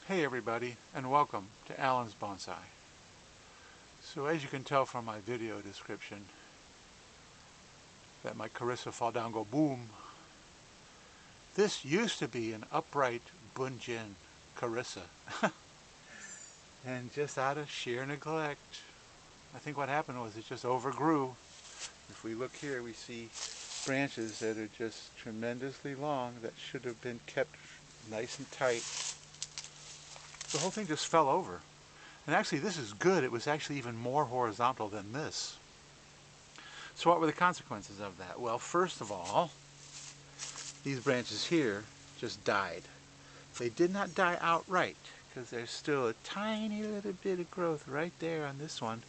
Hey everybody, and welcome to Alan's Bonsai. So as you can tell from my video description that my Carissa fall down go boom, this used to be an upright bunjin Carissa. And just out of sheer neglect, I think what happened was it just overgrew. If we look here, we see branches that are just tremendously long that should have been kept nice and tight. The whole thing just fell over. And actually this is good. It was actually even more horizontal than this. So what were the consequences of that? Well, first of all, these branches here just died. They did not die outright because there's still a tiny little bit of growth right there on this one.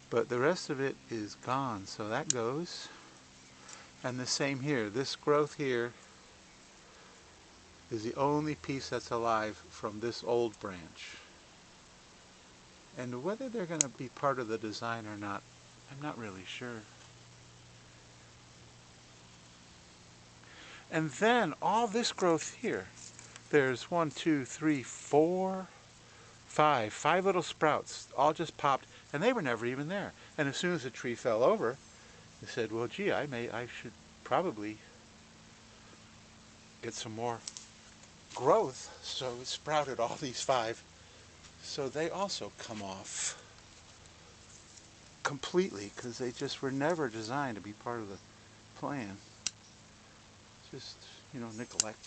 But the rest of it is gone. So that goes. And the same here. This growth here is the only piece that's alive from this old branch. And whether they're going to be part of the design or not, I'm not really sure. And then all this growth here, there's 1, 2, 3, 4, 5 little sprouts, all just popped, and they were never even there. And as soon as the tree fell over, I said, well, gee, I should probably get some more growth. So it sprouted all these 5. So they also come off completely because they just were never designed to be part of the plan. Just, neglect.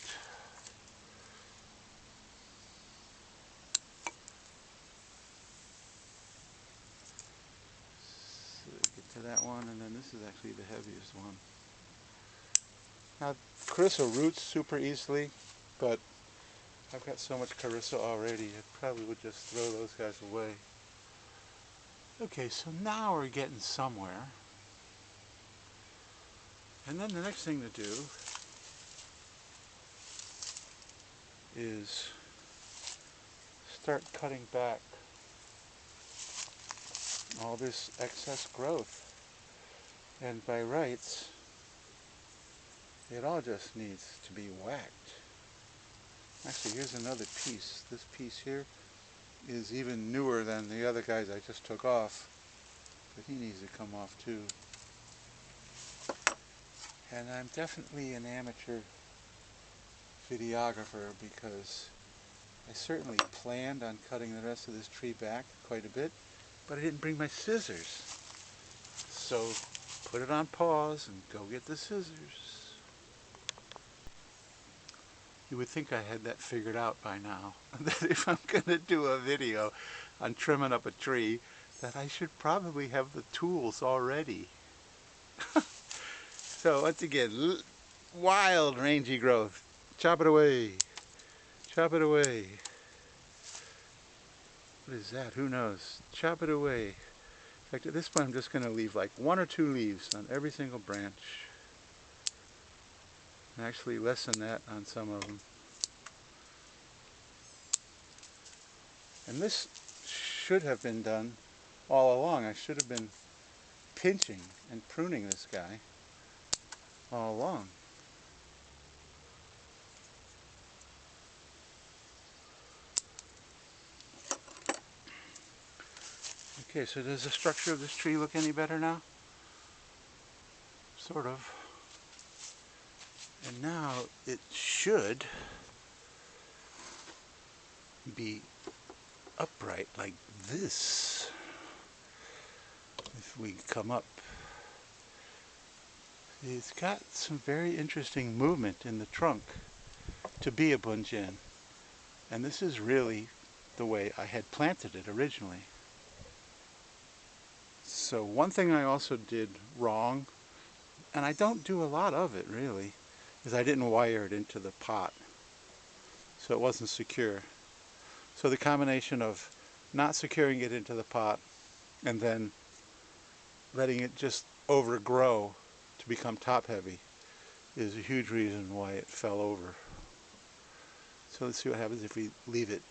So get to that one, and then this is actually the heaviest one. Now, Carissa roots super easily, but I've got so much Carissa already, I probably would just throw those guys away. Okay, so now we're getting somewhere. And then the next thing to do is start cutting back all this excess growth. And by rights, it all just needs to be whacked. Actually, here's another piece. This piece here is even newer than the other guys I just took off, but he needs to come off too. And I'm definitely an amateur videographer because I certainly planned on cutting the rest of this tree back quite a bit, but I didn't bring my scissors. So put it on pause and go get the scissors. You would think I had that figured out by now, that if I'm going to do a video on trimming up a tree, that I should probably have the tools already. So once again, wild rangy growth. Chop it away. Chop it away. What is that? Who knows? Chop it away. In fact, at this point I'm just going to leave like 1 or 2 leaves on every single branch. And actually less than that on some of them. And this should have been done all along. I should have been pinching and pruning this guy all along. Okay, so does the structure of this tree look any better now? Sort of. And now it should be upright like this. If we come up, it's got some very interesting movement in the trunk to be a bunjin. And this is really the way I had planted it originally. So one thing I also did wrong, and I don't do a lot of it really, is I didn't wire it into the pot. So it wasn't secure. So the combination of not securing it into the pot and then letting it just overgrow to become top heavy is a huge reason why it fell over. So let's see what happens if we leave it.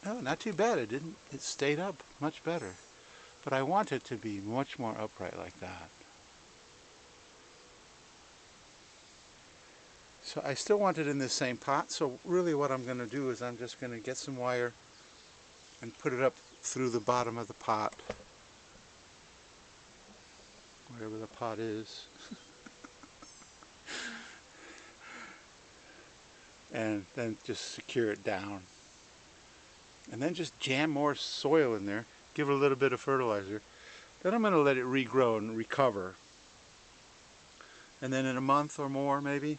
Oh, not too bad. It didn't. It stayed up much better. But I want it to be much more upright like that. So I still want it in this same pot, so really what I'm going to do is I'm just going to get some wire and put it up through the bottom of the pot, whatever the pot is, and then just secure it down. And then just jam more soil in there, give it a little bit of fertilizer. Then I'm going to let it regrow and recover. And then in a month or more maybe,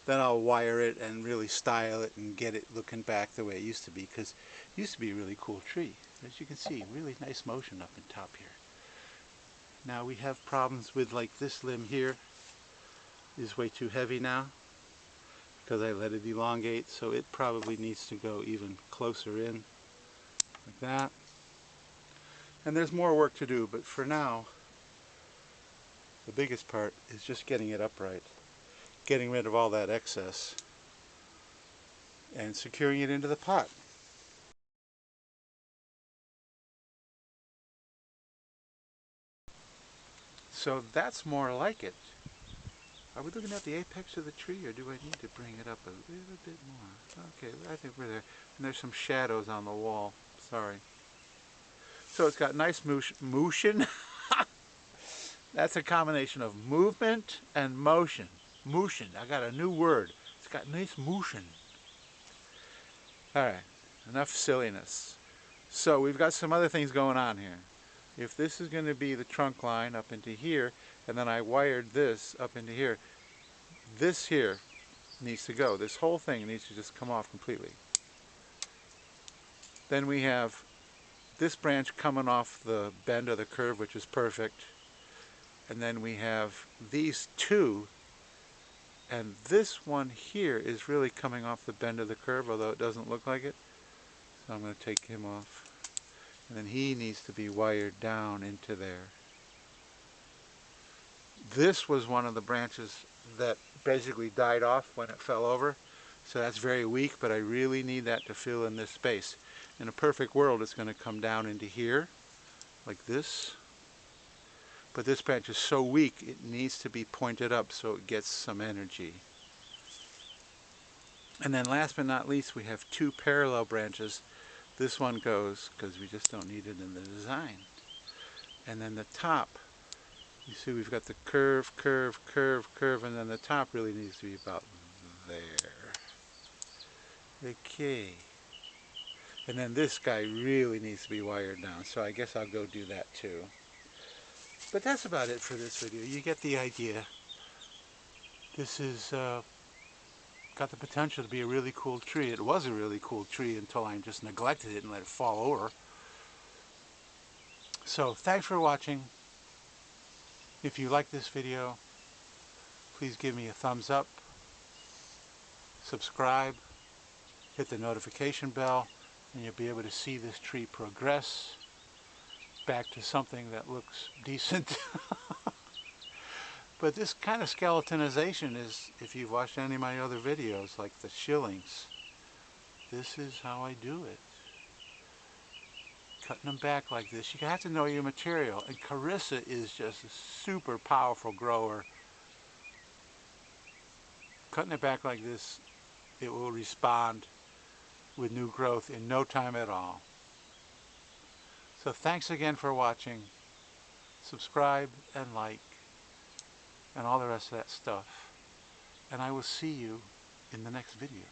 then I'll wire it and really style it and get it looking back the way it used to be, because it used to be a really cool tree. As you can see, really nice motion up in top here. Now we have problems with, like, this limb here is way too heavy now because I let it elongate, so it probably needs to go even closer in, like that. And there's more work to do, but for now the biggest part is just getting it upright, getting rid of all that excess, and securing it into the pot. So that's more like it. Are we looking at the apex of the tree, or do I need to bring it up a little bit more? Okay, I think we're there. And there's some shadows on the wall. Sorry. So it's got nice motion. That's a combination of movement and motion. Motion. I got a new word. It's got nice motion. Alright, enough silliness. So we've got some other things going on here. If this is going to be the trunk line up into here, and then I wired this up into here, this here needs to go. This whole thing needs to just come off completely. Then we have this branch coming off the bend of the curve, which is perfect. And then we have these two, and this one here is really coming off the bend of the curve, although it doesn't look like it. So I'm going to take him off. And then he needs to be wired down into there. This was one of the branches that basically died off when it fell over. So that's very weak, but I really need that to fill in this space. In a perfect world, it's going to come down into here, like this. But this branch is so weak, it needs to be pointed up so it gets some energy. And then last but not least, we have two parallel branches. This one goes, because we just don't need it in the design. And then the top, you see we've got the curve, curve, curve, curve, and then the top really needs to be about there. Okay. And then this guy really needs to be wired down, so I guess I'll go do that too. But that's about it for this video. You get the idea. This is got the potential to be a really cool tree. It was a really cool tree until I just neglected it and let it fall over. So thanks for watching. If you like this video, please give me a thumbs up, subscribe, hit the notification bell, and you'll be able to see this tree progress back to something that looks decent. But this kind of skeletonization is, if you've watched any of my other videos, like the shillings, this is how I do it. Cutting them back like this. You have to know your material. And Carissa is just a super powerful grower. Cutting it back like this, it will respond with new growth in no time at all. So thanks again for watching. Subscribe and like and all the rest of that stuff. And I will see you in the next video.